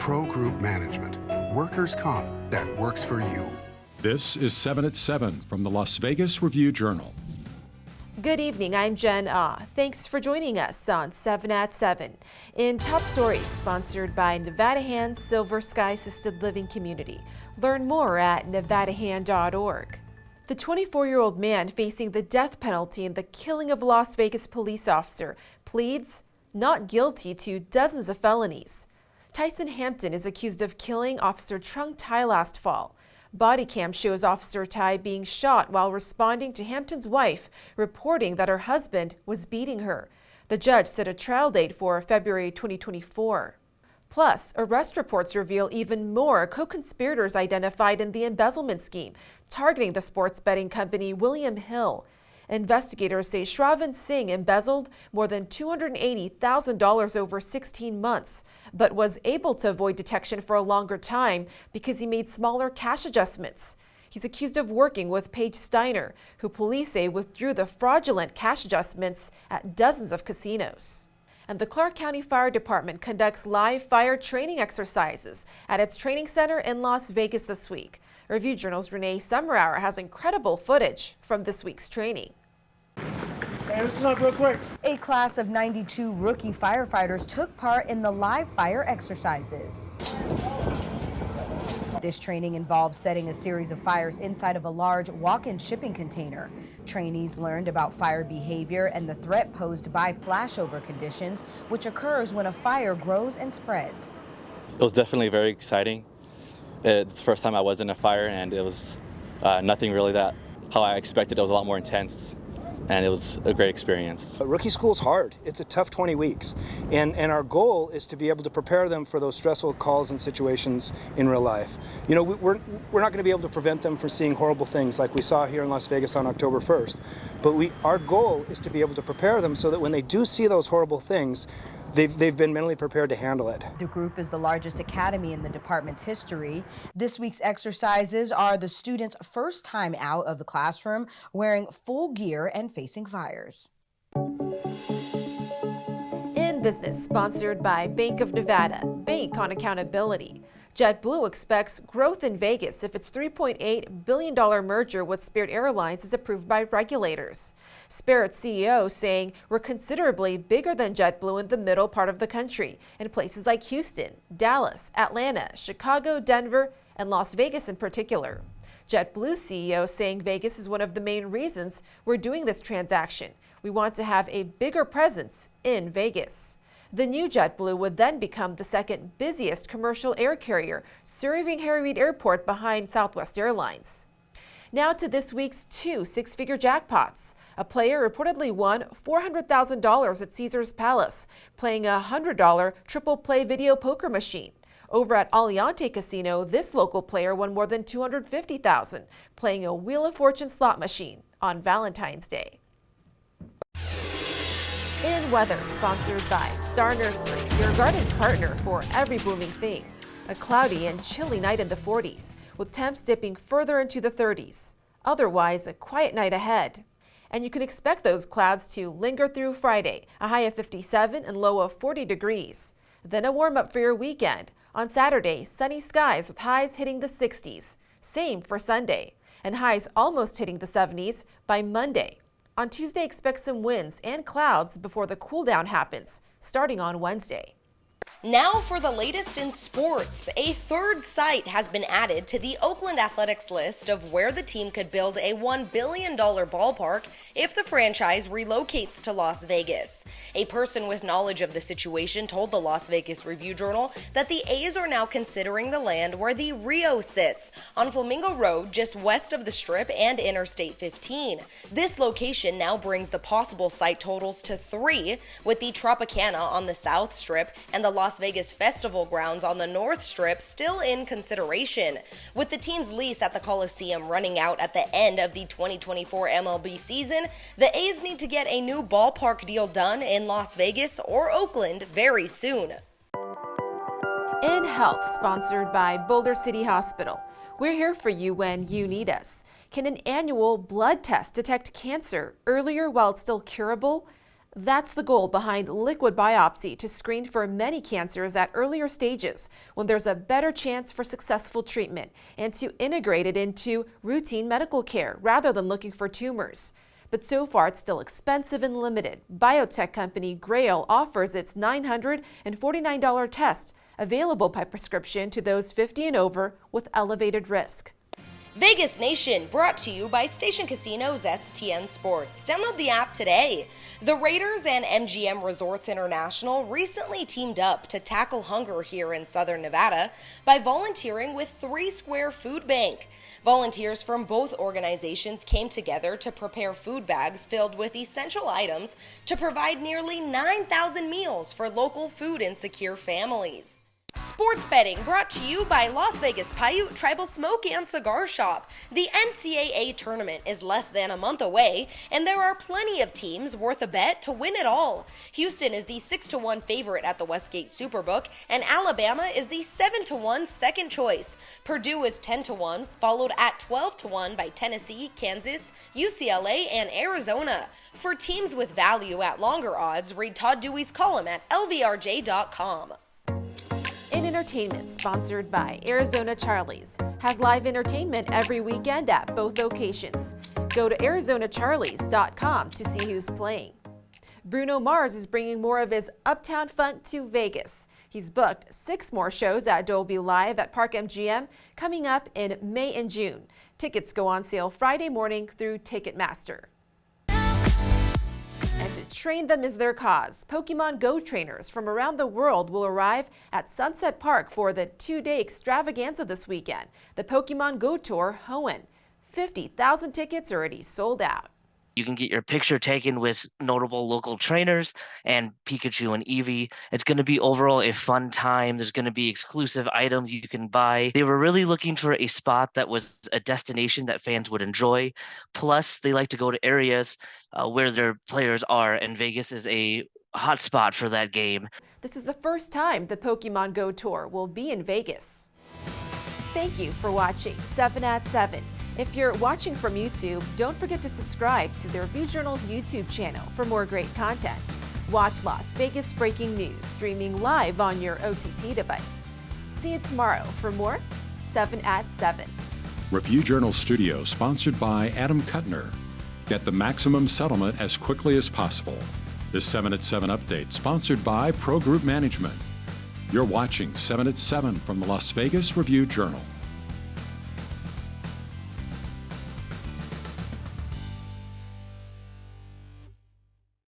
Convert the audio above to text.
Pro Group Management. Workers' comp that works for you. This is 7 at 7 from the Las Vegas Review-Journal. Good evening, I'm Jen Ah. Thanks for joining us on 7 at 7. In Top Stories, sponsored by Nevada Hand's Silver Sky Assisted Living Community. Learn more at nevadahand.org. The 24-year-old man facing the death penalty in the killing of a Las Vegas police officer pleads not guilty to dozens of felonies. Tyson Hampton is accused of killing Officer Trung Tai last fall. Body cam shows Officer Tai being shot while responding to Hampton's wife, reporting that her husband was beating her. The judge set a trial date for February 2024. Plus, arrest reports reveal even more co-conspirators identified in the embezzlement scheme, targeting the sports betting company William Hill. Investigators say Shravan Singh embezzled more than $280,000 over 16 months, but was able to avoid detection for a longer time because he made smaller cash adjustments. He's accused of working with Paige Steiner, who police say withdrew the fraudulent cash adjustments at dozens of casinos. And the Clark County Fire Department conducts live fire training exercises at its training center in Las Vegas this week. Review-Journal's Renee Summerhour has incredible footage from this week's training. Hey, listen up real quick. A class of 92 rookie firefighters took part in the live fire exercises. This training involves setting a series of fires inside of a large walk-in shipping container. Trainees learned about fire behavior and the threat posed by flashover conditions, which occurs when a fire grows and spreads. It was definitely very exciting. It's the first time I was in a fire, and it was nothing really that how I expected. It was a lot more intense, and it was a great experience. Rookie school's hard. It's a tough 20 weeks. And our goal is to be able to prepare them for those stressful calls and situations in real life. You know, we're not going to be able to prevent them from seeing horrible things like we saw here in Las Vegas on October 1st. But our goal is to be able to prepare them so that when they do see those horrible things, they've been mentally prepared to handle it. The group is the largest academy in the department's history. This week's exercises are the students' first time out of the classroom wearing full gear and facing fires. In Business, sponsored by Bank of Nevada, Bank on Accountability. JetBlue expects growth in Vegas if its $3.8 billion merger with Spirit Airlines is approved by regulators. Spirit's CEO saying we're considerably bigger than JetBlue in the middle part of the country, in places like Houston, Dallas, Atlanta, Chicago, Denver, and Las Vegas in particular. JetBlue CEO saying Vegas is one of the main reasons we're doing this transaction. We want to have a bigger presence in Vegas. The new JetBlue would then become the second busiest commercial air carrier, serving Harry Reid Airport behind Southwest Airlines. Now to this week's two six-figure jackpots. A player reportedly won $400,000 at Caesars Palace, playing a $100 triple play video poker machine. Over at Aliante Casino, this local player won more than $250,000, playing a Wheel of Fortune slot machine on Valentine's Day. In weather, sponsored by Star Nursery, your garden's partner for every blooming thing. A cloudy and chilly night in the 40s, with temps dipping further into the 30s. Otherwise, a quiet night ahead. And you can expect those clouds to linger through Friday, a high of 57 and low of 40 degrees. Then a warm-up for your weekend. On Saturday, sunny skies with highs hitting the 60s. Same for Sunday, and highs almost hitting the 70s by Monday. On Tuesday, expect some winds and clouds before the cool down happens, starting on Wednesday. Now for the latest in sports. A third site has been added to the Oakland Athletics list of where the team could build a $1 billion ballpark if the franchise relocates to Las Vegas. A person with knowledge of the situation told the Las Vegas Review-Journal that the A's are now considering the land where the Rio sits, on Flamingo Road just west of the Strip and Interstate 15. This location now brings the possible site totals to 3, with the Tropicana on the South Strip and the Las Vegas Festival grounds on the North Strip still in consideration. With the team's lease at the Coliseum running out at the end of the 2024 MLB season, the A's need to get a new ballpark deal done in Las Vegas or Oakland very soon. In Health, sponsored by Boulder City Hospital. We're here for you when you need us. Can an annual blood test detect cancer earlier while it's still curable? That's the goal behind liquid biopsy, to screen for many cancers at earlier stages when there's a better chance for successful treatment, and to integrate it into routine medical care rather than looking for tumors. But so far, it's still expensive and limited. Biotech company Grail offers its $949 test, available by prescription to those 50 and over with elevated risk. Vegas Nation, brought to you by Station Casinos STN Sports. Download the app today. The Raiders and MGM Resorts International recently teamed up to tackle hunger here in Southern Nevada by volunteering with 3 Square Food Bank. Volunteers from both organizations came together to prepare food bags filled with essential items to provide nearly 9,000 meals for local food insecure families. Sports betting brought to you by Las Vegas Paiute Tribal Smoke and Cigar Shop. The NCAA tournament is less than a month away, and there are plenty of teams worth a bet to win it all. Houston is the 6-1 favorite at the Westgate Superbook, and Alabama is the 7-1 second choice. Purdue is 10-1, followed at 12-1 by Tennessee, Kansas, UCLA, and Arizona. For teams with value at longer odds, read Todd Dewey's column at lvrj.com. In entertainment, sponsored by Arizona Charlie's, has live entertainment every weekend at both locations. Go to ArizonaCharlies.com to see who's playing. Bruno Mars is bringing more of his uptown fun to Vegas. He's booked 6 more shows at Dolby Live at Park MGM coming up in May and June. Tickets go on sale Friday morning through Ticketmaster. And to train them is their cause. Pokemon Go trainers from around the world will arrive at Sunset Park for the 2-day extravaganza this weekend, the Pokemon Go Tour Hoenn. 50,000 tickets already sold out. You can get your picture taken with notable local trainers and Pikachu and Eevee. It's going to be overall a fun time. There's going to be exclusive items you can buy. They were really looking for a spot that was a destination that fans would enjoy. Plus, they like to go to areas where their players are, and Vegas is a hot spot for that game. This is the first time the Pokemon Go Tour will be in Vegas. Thank you for watching 7 at 7. If you're watching from YouTube, don't forget to subscribe to the Review Journal's YouTube channel for more great content. Watch Las Vegas Breaking News streaming live on your OTT device. See you tomorrow for more 7 at 7. Review Journal Studio, sponsored by Adam Kuttner. Get the maximum settlement as quickly as possible. This 7 at 7 update, sponsored by Pro Group Management. You're watching 7 at 7 from the Las Vegas Review Journal.